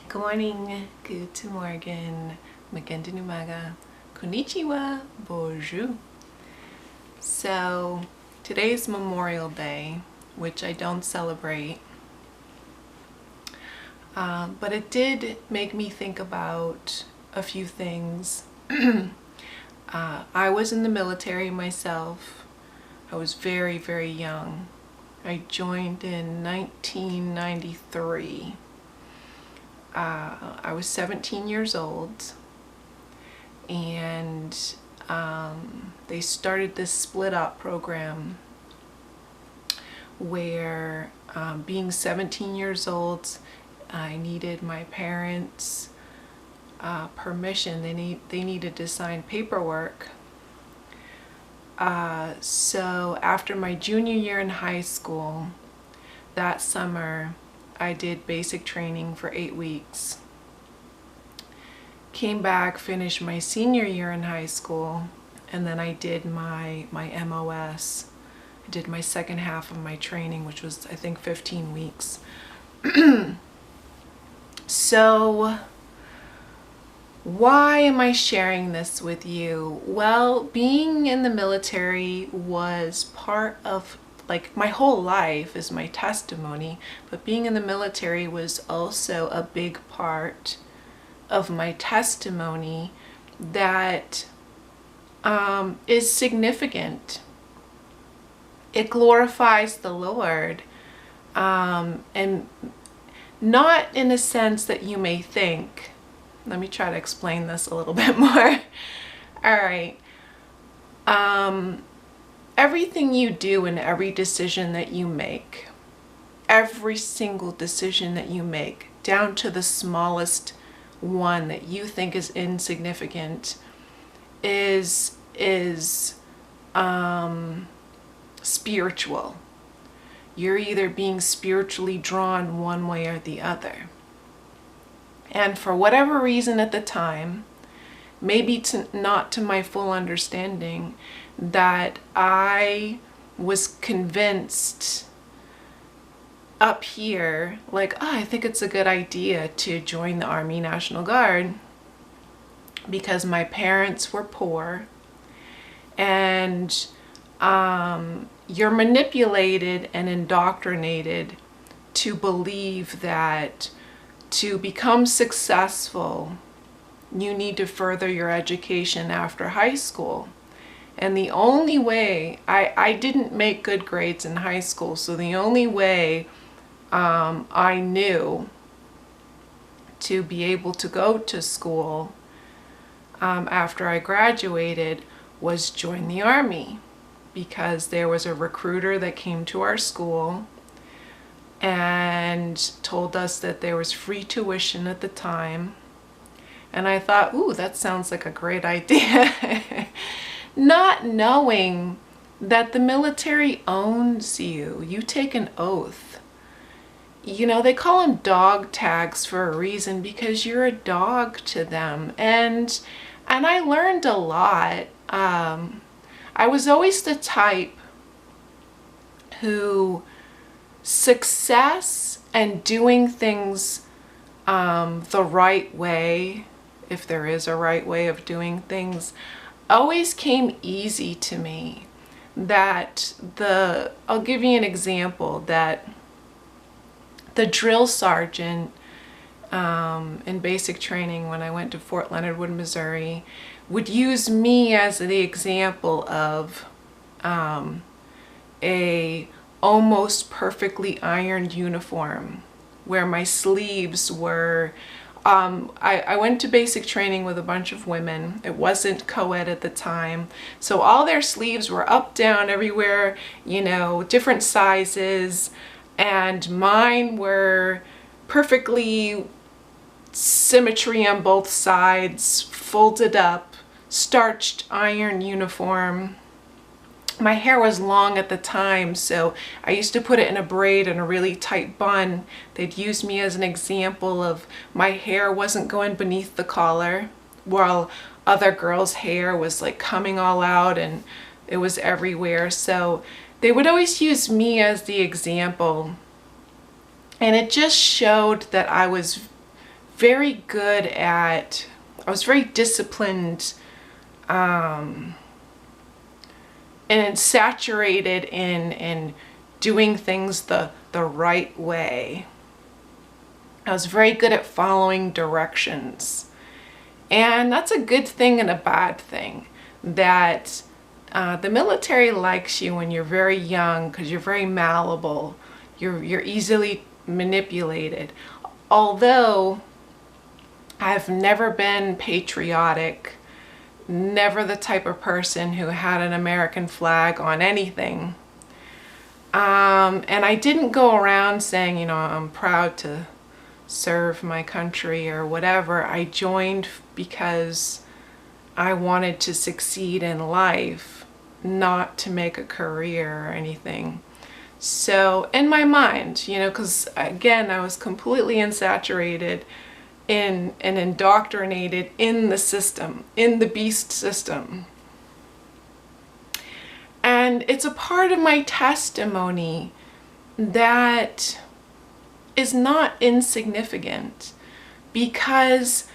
Good morning, guten Morgen, magandang umaga, konnichiwa, bonjour. So today's Memorial Day, which I don't celebrate, but it did make me think about a few things. I was in the military myself. I was very, very young. I joined in 1993. I was 17 years old, and they started this split up program where being 17 years old, I needed my parents' permission. They needed to sign paperwork. So after my junior year in high school, that summer, I did basic training for 8 weeks. Came back, finished my senior year in high school, and then I did my MOS. I did my second half of my training, which was, I think, 15 weeks. So why am I sharing this with you? Well, being in the military was part of, like, my whole life is my testimony, but being in the military was also a big part of my testimony that is significant. It glorifies the Lord, and not in a sense that you may think. Let me try to explain this a little bit more. All right. Everything you do and every decision that you make, every single decision that you make, down to the smallest one that you think is insignificant, is spiritual. You're either being spiritually drawn one way or the other. And for whatever reason at the time, maybe not to my full understanding, that I was convinced up here, like, oh, I think it's a good idea to join the Army National Guard because my parents were poor, and you're manipulated and indoctrinated to believe that to become successful, you need to further your education after high school. And the only way, I didn't make good grades in high school, so the only way I knew to be able to go to school after I graduated was join the Army, because there was a recruiter that came to our school and told us that there was free tuition at the time. And I thought, ooh, that sounds like a great idea. Not knowing that the military owns you. You take an oath. You know, they call them dog tags for a reason, because you're a dog to them. And I learned a lot. I was always the type who success and doing things the right way, if there is a right way of doing things, always came easy to me. I'll give you an example, that the drill sergeant in basic training when I went to Fort Leonard Wood, Missouri, would use me as the example of a almost perfectly ironed uniform where my sleeves were I went to basic training with a bunch of women. It wasn't co-ed at the time, so all their sleeves were up, down, everywhere, you know, different sizes, and mine were perfectly symmetry on both sides, folded up, starched iron uniform. My hair was long at the time, so I used to put it in a braid and a really tight bun. They'd use me as an example of my hair wasn't going beneath the collar, while other girls' hair was like coming all out and it was everywhere. So they would always use me as the example. And it just showed that I was very good at, I was very disciplined and saturated in doing things the right way. I was very good at following directions. And that's a good thing and a bad thing, that the military likes you when you're very young because you're very malleable. You're easily manipulated. Although I've never been patriotic, never the type of person who had an American flag on anything. And I didn't go around saying, you know, I'm proud to serve my country or whatever. I joined because I wanted to succeed in life, not to make a career or anything. So in my mind, you know, because again, I was completely insaturated and indoctrinated in the system, in the beast system. And it's a part of my testimony that is not insignificant, because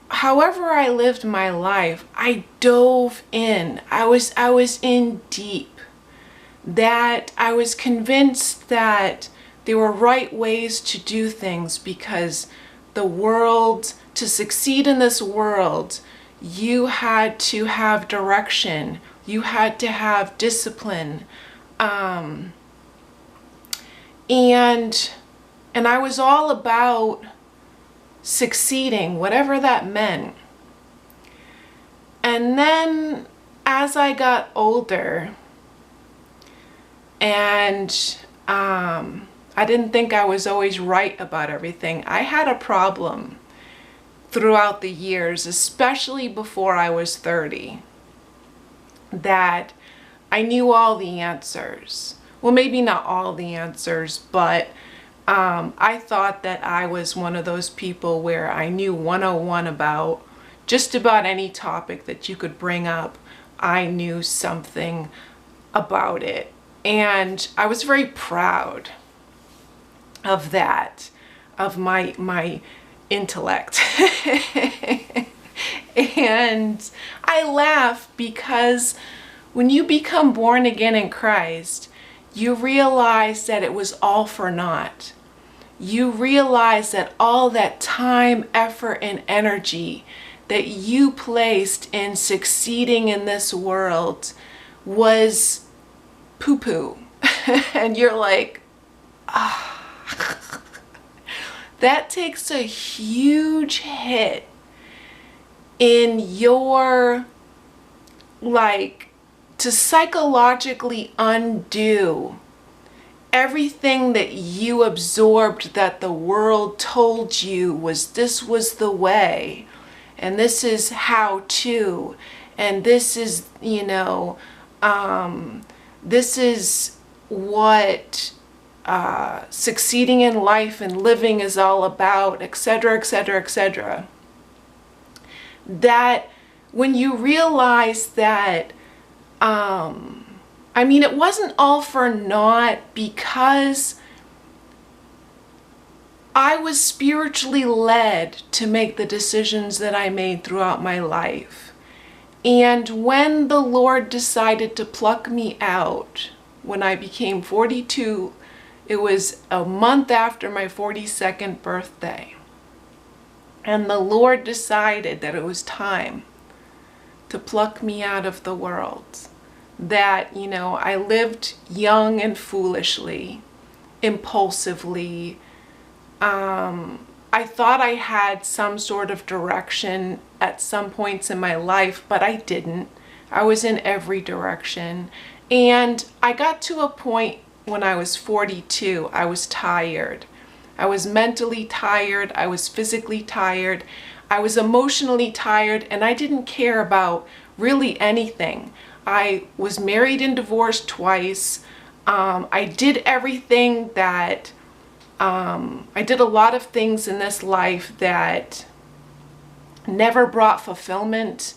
however I lived my life, I dove in. I was in deep. That I was convinced that there were right ways to do things, because the world, to succeed in this world, you had to have direction. You had to have discipline. And I was all about succeeding, whatever that meant. And then as I got older, and I didn't think I was always right about everything. I had a problem throughout the years, especially before I was 30, that I knew all the answers. Well, maybe not all the answers, but I thought that I was one of those people where I knew 101 about just about any topic that you could bring up. I knew something about it. And I was very proud of that, of my intellect. And I laugh because when you become born again in Christ, you realize that it was all for naught. You realize that all that time, effort, and energy that you placed in succeeding in this world was poo-poo. And you're like, ah. That takes a huge hit in your, like, to psychologically undo everything that you absorbed, that the world told you this was the way, and this is how to, and this is, you know, this is what succeeding in life and living is all about, etc., etc., etc. That when you realize that, I mean, it wasn't all for naught, because I was spiritually led to make the decisions that I made throughout my life. And when the Lord decided to pluck me out, when I became 42, it was a month after my 42nd birthday. And the Lord decided that it was time to pluck me out of the world. That, you know, I lived young and foolishly, impulsively. I thought I had some sort of direction at some points in my life, but I didn't. I was in every direction. And I got to a point when I was 42, I was tired. I was mentally tired. I was physically tired. I was emotionally tired, and I didn't care about really anything. I was married and divorced twice. I did everything that, I did a lot of things in this life that never brought fulfillment.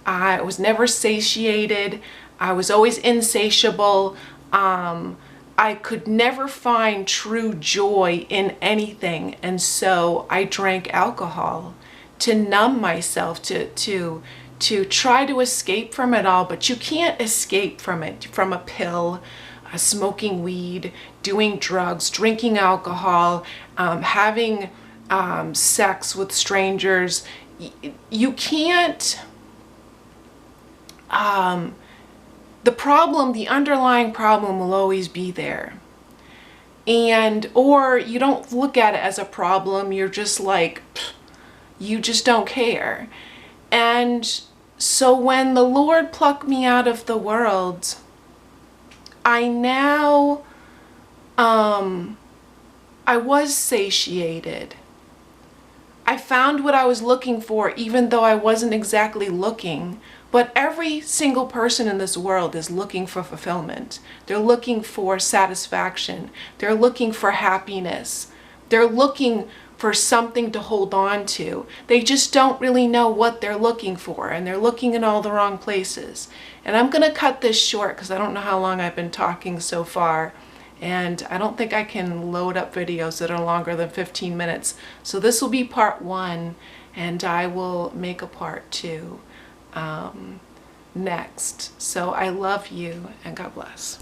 I was never satiated. I was always insatiable. I I could never find true joy in anything. And so I drank alcohol to numb myself, to try to escape from it all. But you can't escape from it, from a pill, smoking weed, doing drugs, drinking alcohol, having sex with strangers. You can't, the underlying problem will always be there. Or you don't look at it as a problem, you're just like, you just don't care. And so when the Lord plucked me out of the world, I now, I was satiated. I found what I was looking for, even though I wasn't exactly looking. But every single person in this world is looking for fulfillment. They're looking for satisfaction. They're looking for happiness. They're looking for something to hold on to. They just don't really know what they're looking for, and they're looking in all the wrong places. And I'm going to cut this short because I don't know how long I've been talking so far. And I don't think I can load up videos that are longer than 15 minutes. So this will be part 1, and I will make a part 2 next. So I love you, and God bless.